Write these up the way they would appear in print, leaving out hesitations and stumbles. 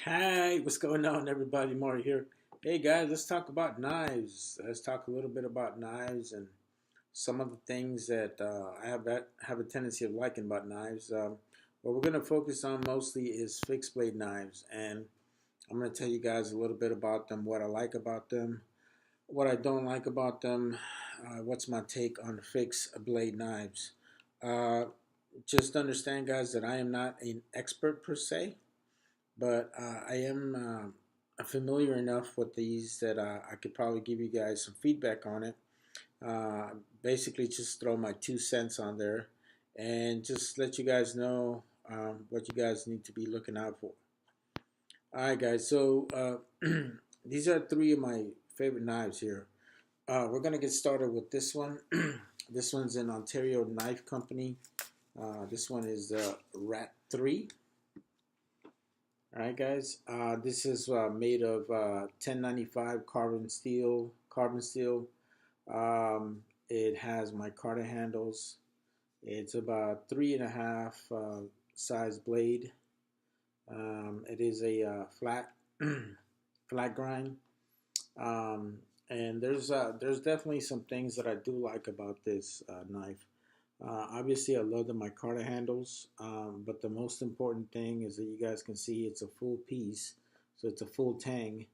Hi, what's going on, everybody? Maury here. Hey, guys, let's talk about knives. Let's talk a little bit about knives and some of the things that I have a tendency of liking about knives. What we're going to focus on mostly is fixed blade knives, and I'm going to tell you guys a little bit about them, what I like about them, what I don't like about them, what's my take on fixed blade knives. Uh, just understand, guys, that I am not an expert per se, but I am familiar enough with these that I could probably give you guys some feedback on it. Uh, Basically, just throw my 2 cents on there and just let you guys know what you guys need to be looking out for. All right, guys. So these are three of my favorite knives here. We're gonna get started with this one. This one's an Ontario Knife Company. This one is the Rat 3. All right, guys. This is made of 1095 carbon steel. It has micarta handles. It's about 3.5 size blade. It is a flat flat grind. And there's definitely some things that I do like about this knife. Obviously, I love the micarta handles, but the most important thing is that you guys can see it's a full piece, so it's a full tang.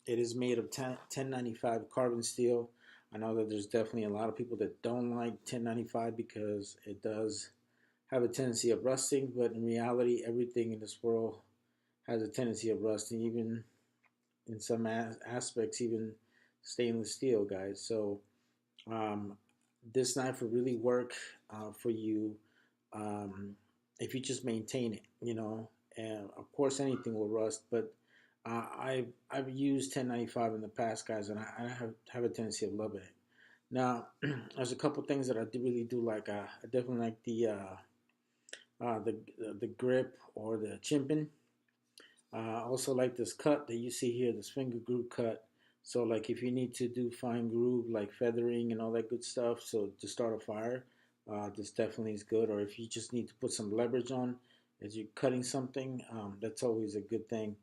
It is made of 1095 carbon steel. I know that there's definitely a lot of people that don't like 1095 because it does have a tendency of rusting, but in reality, everything in this world has a tendency of rusting, even in some aspects, even stainless steel, guys. So um, this knife will really work for you if you just maintain it, And of course, anything will rust, but I've used 1095 in the past, guys, and I have a tendency of loving it. Now, there's a couple things that I really do like. I definitely like the grip or the chimping. I also like this cut that you see here, this finger groove cut. So like if you need to do fine groove like feathering and all that good stuff, so to start a fire, this definitely is good. Or if you just need to put some leverage on as you're cutting something, that's always a good thing.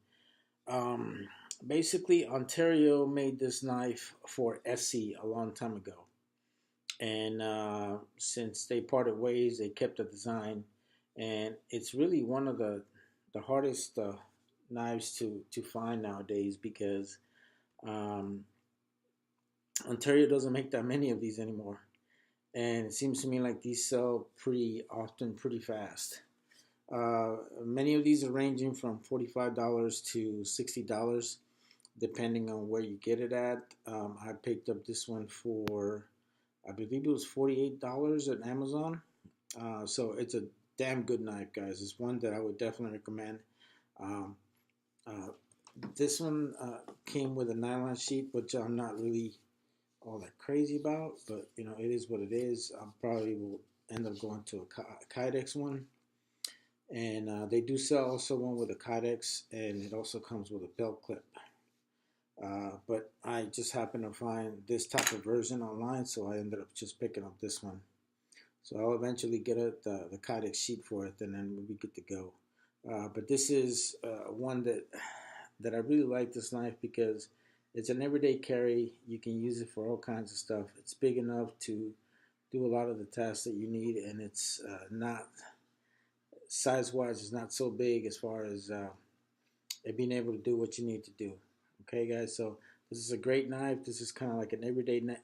Um, Basically, Ontario made this knife for Esse a long time ago, and since they parted ways, they kept the design, and it's really one of the hardest knives to find nowadays because um, Ontario doesn't make that many of these anymore, and it seems to me like these sell pretty often, pretty fast. Many of these are ranging from $45 to $60, depending on where you get it at. I picked up this one for, I believe it was $48 at Amazon. So it's a damn good knife, guys. It's one that I would definitely recommend. Um, uh, this one came with a nylon sheet, which I'm not really all that crazy about, but it is what it is. I probably will end up going to a Kydex one, and they do sell also one with a Kydex, and it also comes with a belt clip. But I just happened to find this type of version online, so I ended up just picking up this one. So I'll eventually get the Kydex sheet for it, and then we'll be good to go. But this is one that I really like this knife because it's an everyday carry. You can use it for all kinds of stuff. It's big enough to do a lot of the tasks that you need, and it's not size-wise. It's not so big as far as it being able to do what you need to do. Okay, guys. So this is a great knife. This is kind of like an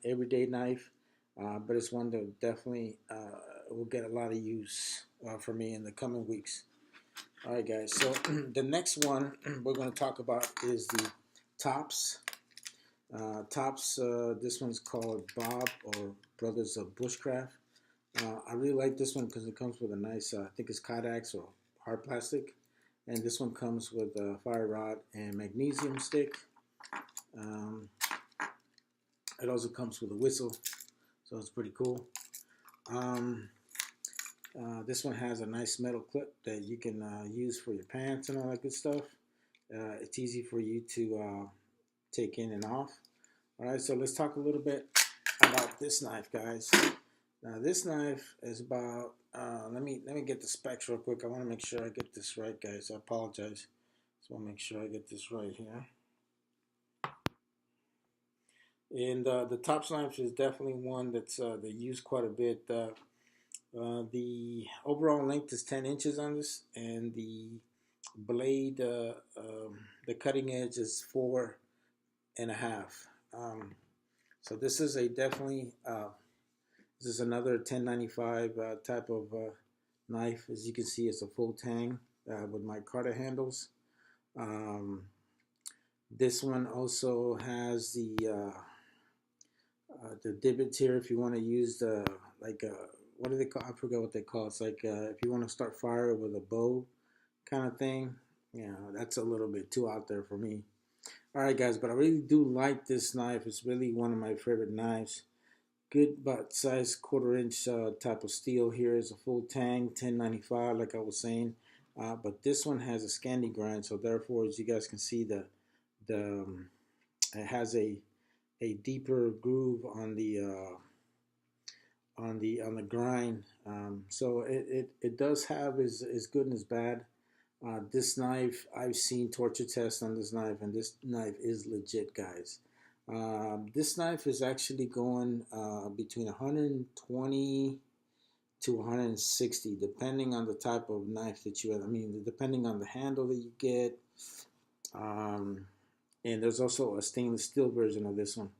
everyday knife, but it's one that definitely will get a lot of use for me in the coming weeks. All right, guys. So the next one we're going to talk about is the tops. Tops. This one's called Bob or Brothers of Bushcraft. I really like this one because it comes with a nice, I think it's Kydex or hard plastic, and this one comes with a fire rod and magnesium stick. Um, it also comes with a whistle, so it's pretty cool. Um, this one has a nice metal clip that you can use for your pants and all that good stuff. It's easy for you to take in and off. All right, so let's talk a little bit about this knife, guys. Now, this knife is about. Let me get the specs real quick. I want to make sure I get this right, guys. I apologize. So I'll make sure I get this right here. And the Tops knife is definitely one that's they use quite a bit. The overall length is 10 inches on this, and the blade, the cutting edge is 4.5. So this is a definitely this is another 1095 type of knife. As you can see, it's a full tang with micarta handles. This one also has the divots here if you want to use the what do they call? I forget what they call. It's like if you want to start fire with a bow kind of thing. You know, that's a little bit too out there for me. All right, guys, but I really do like this knife. It's really one of my favorite knives. Good butt size 1/4 inch type of steel. Here is a full tang 1095, like I was saying. But this one has a Scandi grind, so therefore, as you guys can see, the it has a deeper groove on the grind. So it does have is good and is bad. This knife, I've seen torture tests on this knife, and this knife is legit, guys. This knife is actually going between 120 to 160, depending on the type of knife that you have. I mean, depending on the handle that you get. And there's also a stainless steel version of this one.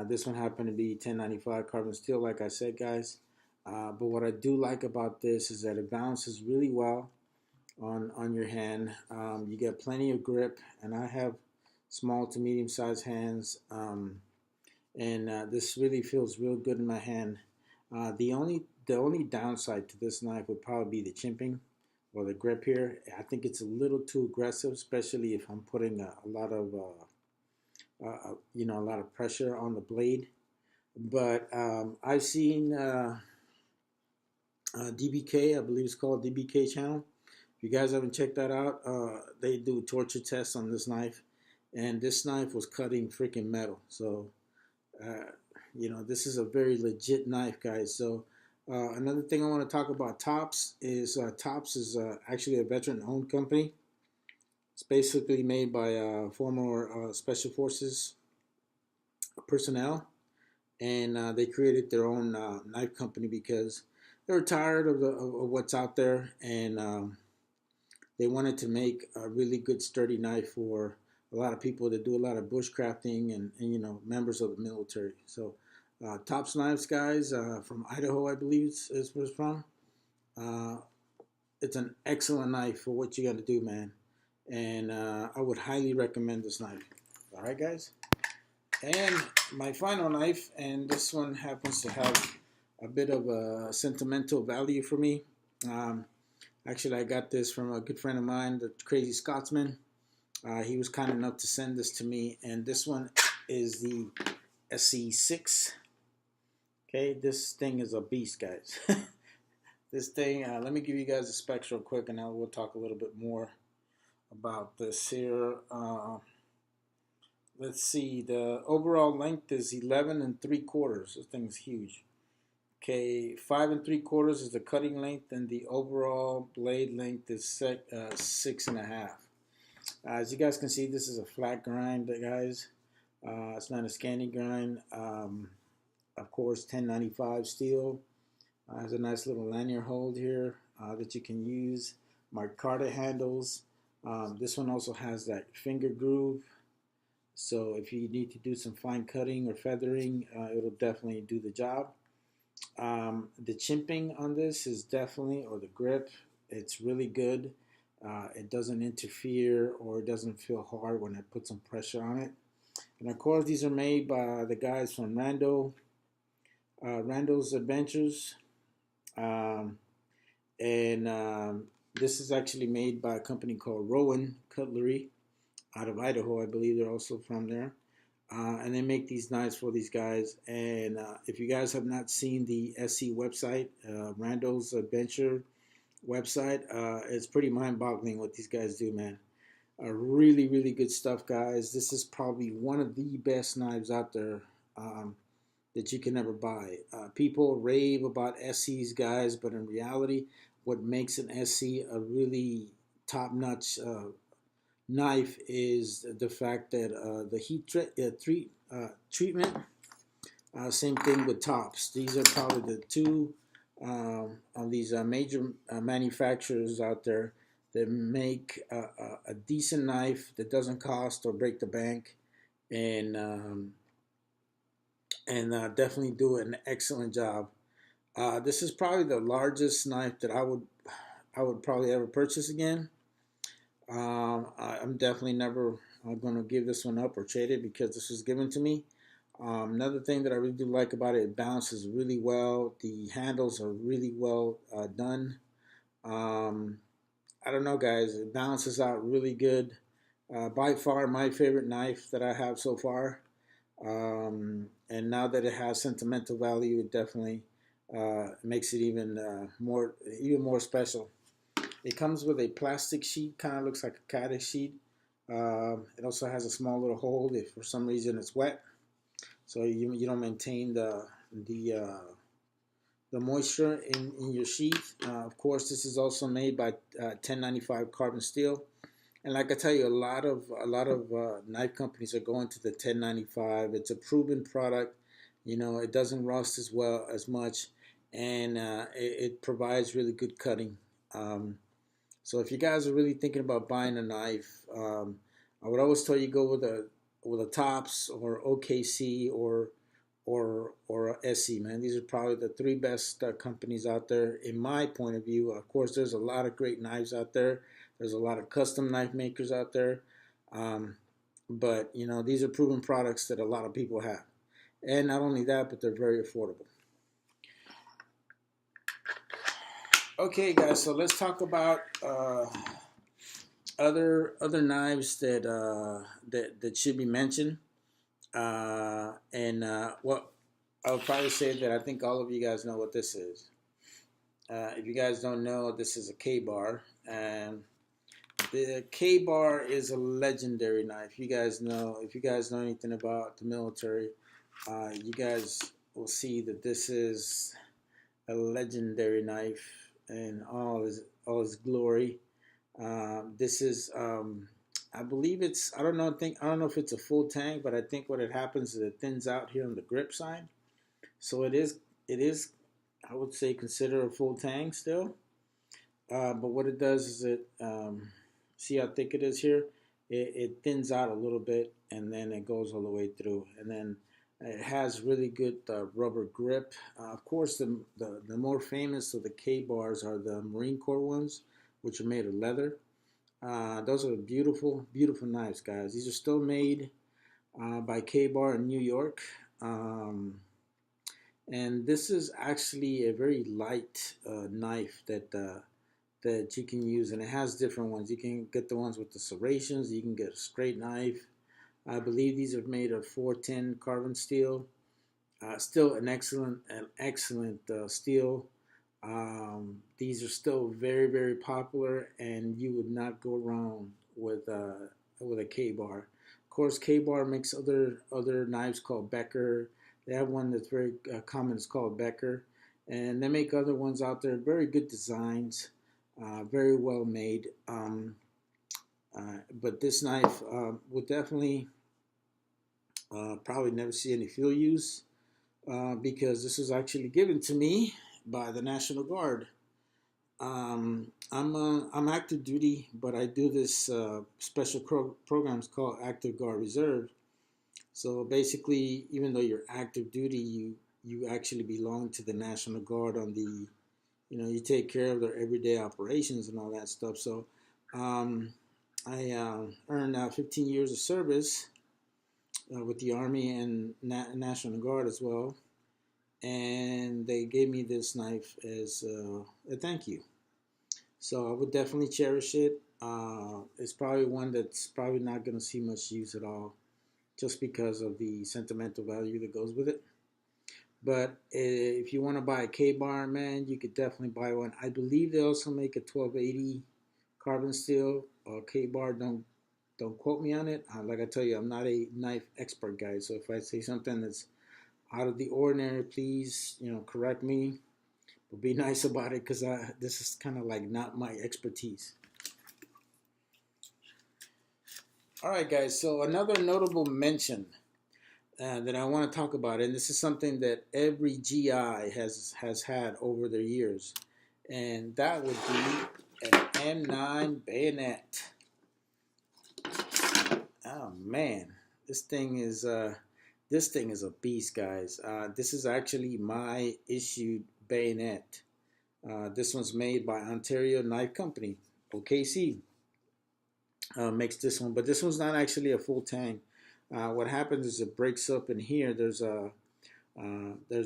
This one happened to be 1095 carbon steel, like I said, guys. But what I do like about this is that it balances really well on your hand. You get plenty of grip, and I have small to medium sized hands, and this really feels real good in my hand. The only downside to this knife would probably be the chimping or the grip here. I think it's a little too aggressive, especially if I'm putting a lot of a lot of pressure on the blade. But I've seen DBK, I believe it's called DBK channel. If you guys haven't checked that out, they do torture tests on this knife, and this knife was cutting freaking metal. So, this is a very legit knife, guys. So, another thing I want to talk about Tops is actually a veteran-owned company. It's basically made by former Special Forces personnel, and they created their own knife company because they were tired of what's out there, and they wanted to make a really good sturdy knife for a lot of people that do a lot of bushcrafting and members of the military. So Tops Knives, guys, from Idaho, I believe is where it's from. It's an excellent knife for what you got to do, man. And I would highly recommend this knife. All right, guys. And my final knife, and this one happens to have a bit of a sentimental value for me. Actually, I got this from a good friend of mine, the Crazy Scotsman. He was kind enough to send this to me, and this one is the SC6. Okay, this thing is a beast, guys. This thing, let me give you guys the specs real quick, and now we'll talk a little bit more about this here. Let's see, the overall length is 11 3/4. This thing is huge. Okay, 5 3/4 is the cutting length, and the overall blade length is 6.5. As you guys can see, this is a flat grind, guys. It's not a Scandi grind. Of course, 1095 steel. Has a nice little lanyard hold here that you can use. Micarta handles. This one also has that finger groove. So if you need to do some fine cutting or feathering, it'll definitely do the job. The chimping on this is definitely, or the grip, it's really good. It doesn't interfere or it doesn't feel hard when I put some pressure on it. And of course, these are made by the guys from Randall's Adventures. This is actually made by a company called Rowan Cutlery out of Idaho. I believe they're also from there. And they make these knives for these guys. And if you guys have not seen the SC website, Randall's Adventure website, it's pretty mind-boggling what these guys do, man. Really, really good stuff, guys. This is probably one of the best knives out there that you can ever buy. People rave about SCs, guys, but in reality, what makes an SC a really top-notch knife is the fact that the treatment. Same thing with tops. These are probably the two of these major manufacturers out there that make a decent knife that doesn't cost or break the bank, and definitely do an excellent job. This is probably the largest knife that I would probably ever purchase again. I'm definitely never going to give this one up or trade it because this was given to me. Another thing that I really do like about it, it balances really well. The handles are really well done. Um, I don't know, guys. It balances out really good. By far, my favorite knife that I have so far. And now that it has sentimental value, it definitely makes it even more special. It comes with a plastic sheet, kind of looks like a caddy sheet. It also has a small little hole if for some reason it's wet, so you don't maintain the uh, the moisture in your sheath. Of course, this is also made by 1095 carbon steel, and like I tell you, a lot of knife companies are going to the 1095. It's a proven product. It doesn't rust as well as much, and it provides really good cutting. So if you guys are really thinking about buying a knife, I would always tell you go with a Tops or OKC or a Esse. Man, these are probably the three best companies out there in my point of view. Of course, there's a lot of great knives out there. There's a lot of custom knife makers out there, um, but these are proven products that a lot of people have, and not only that, but they're very affordable. Okay, guys, so let's talk about other knives that should be mentioned. And What I would probably say that I think all of you guys know what this is. If you guys don't know, this is a KBar, and the KBar is a legendary knife. If you guys know anything about the military, you guys will see that this is a legendary knife in all his glory. This is, I believe it's, I don't know if it's a full tang, but I think what it happens is it thins out here on the grip side. So it is, I would say, consider a full tang still. But what it does is see how thick it is here? It thins out a little bit and then it goes all the way through. And then it has really good rubber grip. Of course, the more famous of the K bars are the Marine Corps ones, which are made of leather. Those are beautiful, beautiful knives, guys. These are still made by KBar in New York. And this is actually a very light knife that you can use, and it has different ones. You can get the ones with the serrations. You can get a straight knife. I believe these are made of 410 carbon steel. Still an excellent steel. These are still very, very popular, and you would not go wrong with a K bar. Of course, K bar makes other knives called Becker. They have one that's very common. It's called Becker, and they make other ones out there. Very good designs, very well made. But this knife would definitely probably never see any field use because this was actually given to me by the National Guard. I'm active duty, but I do this special programs called Active Guard Reserve. So basically, even though you're active duty, you actually belong to the National Guard on you take care of their everyday operations and all that stuff. So um, I earned 15 years of service with the Army and National Guard as well, and they gave me this knife as a thank you. So I would definitely cherish it. It's probably one that's probably not going to see much use at all, just because of the sentimental value that goes with it. But if you want to buy a K-bar, man, you could definitely buy one. I believe they also make a 1280 carbon steel K-bar. Don't quote me on it. Like I tell you, I'm not a knife expert, guy. So if I say something that's out of the ordinary, please, correct me. But be nice about it because this is kind of like not my expertise. All right, guys. So another notable mention that I want to talk about, and this is something that every GI has had over their years, and that would be an M9 bayonet. Oh man, this thing is this thing is a beast, guys. This is actually my issued bayonet. This one's made by Ontario Knife Company, OKC. Makes this one, but this one's not actually a full tang. What happens is it breaks up in here. There's a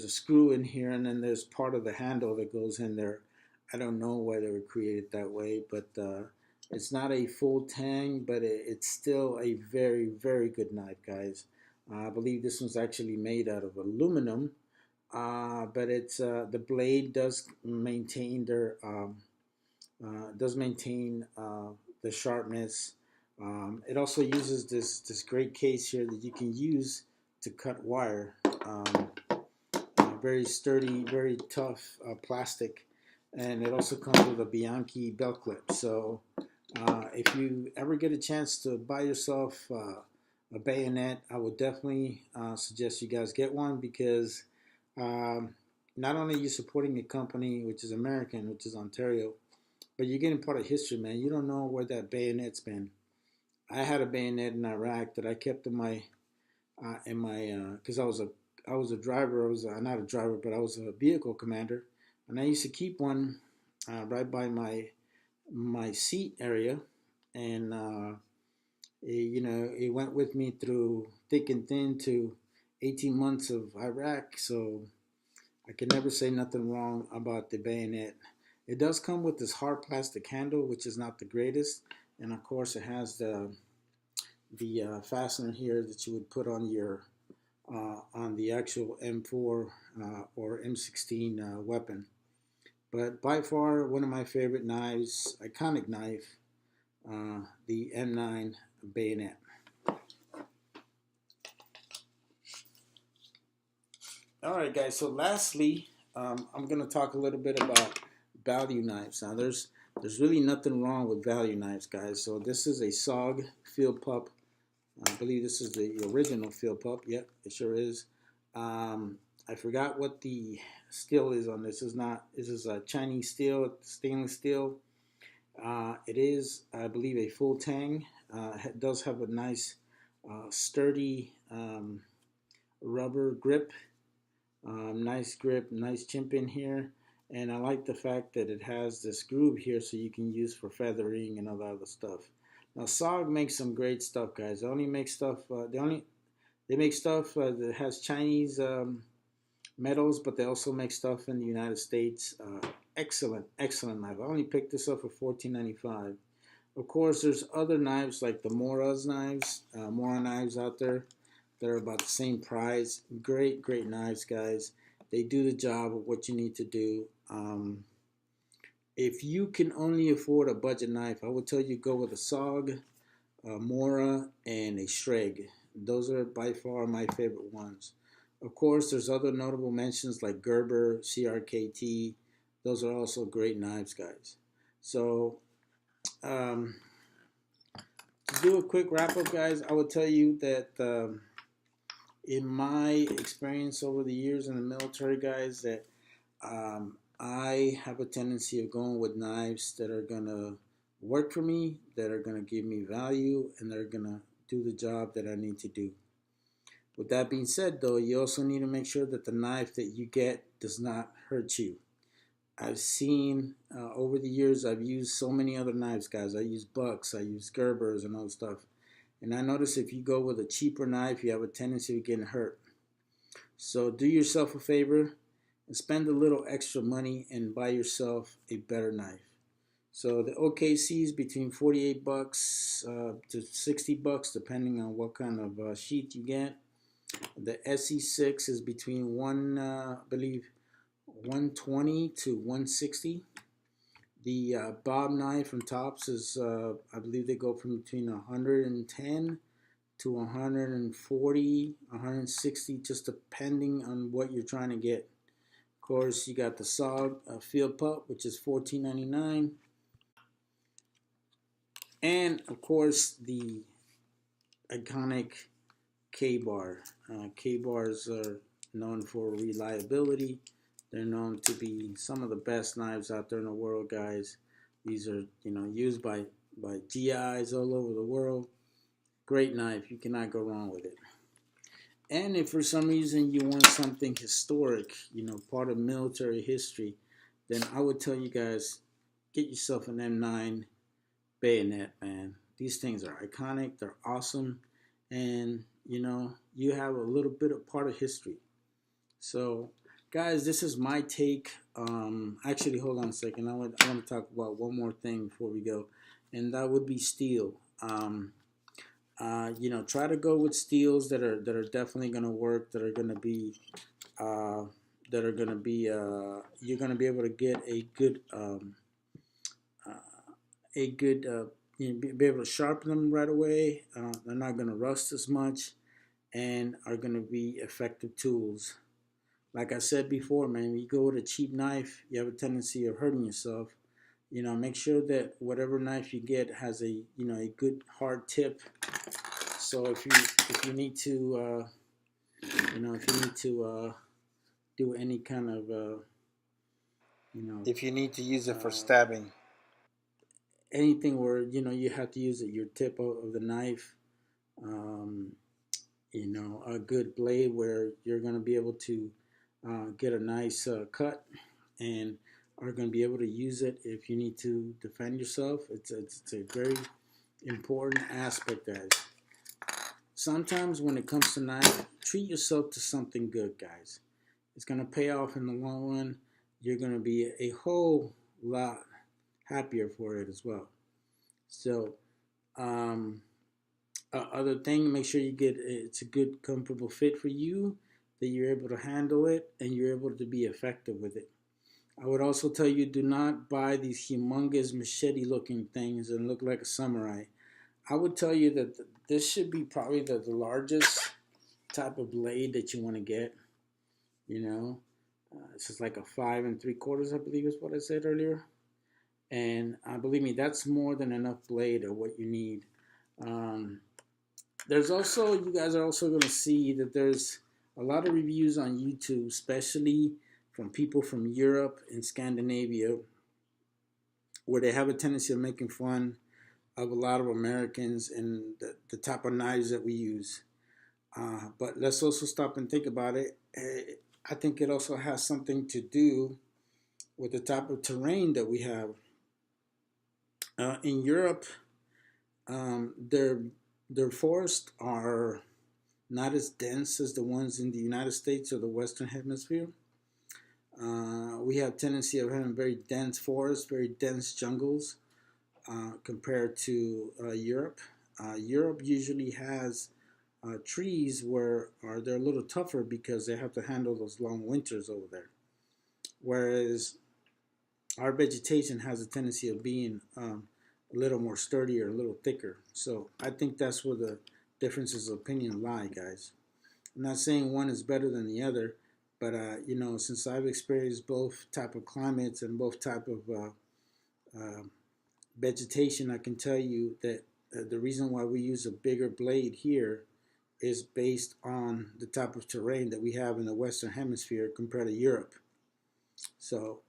screw in here, and then there's part of the handle that goes in there. I don't know why they were created that way, but it's not a full tang, but it's still a very, very good knife, guys. I believe this one's actually made out of aluminum, but it's the blade does maintain the sharpness. It also uses this great case here that you can use to cut wire. Very sturdy, very tough plastic, and it also comes with a Bianchi belt clip. So if you ever get a chance to buy yourself a bayonet, I would definitely suggest you guys get one because not only are you supporting a company which is American, which is Ontario, but you're getting part of history, man. You don't know where that bayonet's been. I had a bayonet in Iraq that I kept because I was a driver. I was not a driver, but I was a vehicle commander, and I used to keep one right by my seat area, and it went with me through thick and thin to 18 months of Iraq. So I can never say nothing wrong about the bayonet. It does come with this hard plastic handle, which is not the greatest, and of course it has the fastener here that you would put on the actual M4 or M16 weapon. But by far one of my favorite knives, iconic knife, the M9 bayonet. All right, guys. So lastly, I'm going to talk a little bit about value knives. Now, there's really nothing wrong with value knives, guys. So this is a SOG Field Pup. I believe this is the original Field Pup. Yep, it sure is. I forgot what the steel is on this. This is a Chinese steel, stainless steel. It is, I believe, a full tang. It does have a nice, sturdy rubber grip. Nice grip, nice chimp in here. And I like the fact that it has this groove here so you can use for feathering and all that other stuff. Now SOG makes some great stuff, guys. They only make stuff. They make stuff that has Chinese metals, but they also make stuff in the United States. Excellent, excellent knife. I only picked this up for $14.95. Of course, there's other knives like the Mora knives out there. They're about the same price. Great, great knives, guys. They do the job of what you need to do. If you can only afford a budget knife, I would tell you go with a SOG, a Mora, and a Schrag. Those are by far my favorite ones. Of course, there's other notable mentions like Gerber, CRKT. Those are also great knives, guys. So, to do a quick wrap up, guys, I would tell you that in my experience over the years in the military, guys, that I have a tendency of going with knives that are going to work for me, that are going to give me value, and that are going to do the job that I need to do. With that being said, though, you also need to make sure that the knife that you get does not hurt you. I've seen over the years, I've used so many other knives, guys. I use Bucks, I use Gerbers and other stuff. And I notice if you go with a cheaper knife, you have a tendency of getting hurt. So do yourself a favor and spend a little extra money and buy yourself a better knife. So the OKC is between 48 bucks to 60 bucks, depending on what kind of sheath you get. The SE6 is between I believe 120 to 160. The Bob knife from Tops is, I believe they go from between 110 to 140, 160, just depending on what you're trying to get. Of course, you got the SOG Field Pup, which is $14.99. And, of course, the iconic KBar. KBars are known for reliability. They're known to be some of the best knives out there in the world, guys. These are, used by GIs all over the world. Great knife. You cannot go wrong with it. And if for some reason you want something historic, part of military history, then I would tell you guys, get yourself an M9 bayonet, man. These things are iconic. They're awesome. And, you have a little bit of part of history. So, guys, this is my take. Actually, hold on a second. I want to talk about one more thing before we go, and that would be steel. Try to go with steels that are definitely going to work. That are going to be you're going to be able to get a good be able to sharpen them right away. They're not going to rust as much, and are going to be effective tools. Like I said before, man, when you go with a cheap knife, you have a tendency of hurting yourself. Make sure that whatever knife you get has a good hard tip. So if you need to do any kind of If you need to use it for stabbing. anything where you have to use your tip of the knife, a good blade where you're going to be able to get a nice cut and are going to be able to use it if you need to defend yourself. It's a very important aspect, guys. Sometimes when it comes to knife, treat yourself to something good, guys. It's going to pay off in the long run. You're going to be a whole lot happier for it as well. So, other thing, make sure you get it's a good, comfortable fit for you, that you're able to handle it and you're able to be effective with it. I would also tell you, do not buy these humongous machete-looking things and look like a samurai. I would tell you that this should be probably the largest type of blade that you want to get. This is like a 5 3/4, I believe is what I said earlier. And believe me, that's more than enough blade of what you need. You guys are also going to see that there's a lot of reviews on YouTube, especially from people from Europe and Scandinavia, where they have a tendency of making fun of a lot of Americans and the type of knives that we use. But let's also stop and think about it. I think it also has something to do with the type of terrain that we have. In Europe, their forests are not as dense as the ones in the United States or the Western Hemisphere. We have tendency of having very dense forests, very dense jungles, compared to Europe. Europe usually has trees where they're a little tougher because they have to handle those long winters over there. Whereas our vegetation has a tendency of being a little more sturdier, a little thicker. So I think that's where the differences of opinion lie, guys. I'm not saying one is better than the other, but since I've experienced both type of climates and both type of vegetation, I can tell you that the reason why we use a bigger blade here is based on the type of terrain that we have in the Western Hemisphere compared to Europe. So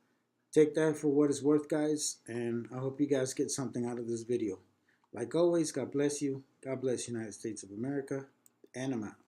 take that for what it's worth, guys, and I hope you guys get something out of this video. Like always, God bless you. God bless the United States of America, and I'm out.